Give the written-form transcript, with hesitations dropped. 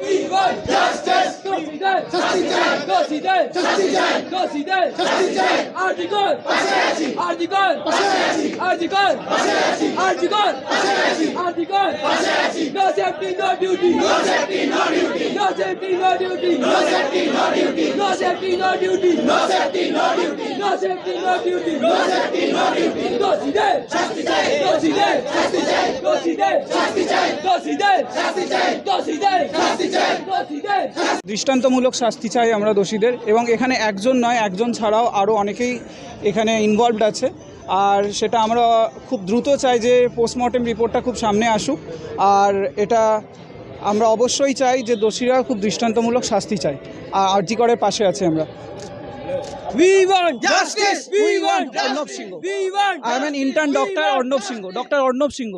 We want justice. No safety, no duty. No safety, no duty. No safety, no duty. No safety, no duty. No safety, no duty. No safety, no duty. No safety, no duty. No safety, no duty. Dosi de, shasti de, dosi de, shasti de, dosi de, shasti de, dosi de, shasti de, dosi de, shasti de, dosi de. দৃষ্টান্তমূলক শাস্তি চাই আমরা দোষীদের, এবং এখানে একজন নয়, একজন ছাড়াও আরও অনেকেই এখানে ইনভলভড আছে। আর সেটা আমরা খুব দ্রুত চাই যে পোস্টমর্টেম রিপোর্টটা খুব সামনে আসুক। আর এটা আমরা অবশ্যই চাই যে দোষীরা খুব দৃষ্টান্তমূলক শাস্তি চাই। আর আরজি করের পাশে আছে আমরা। We want justice. We want Arnab Singh. We want. I am an intern doctor, Arnab Singh. Dr. Arnab Singh.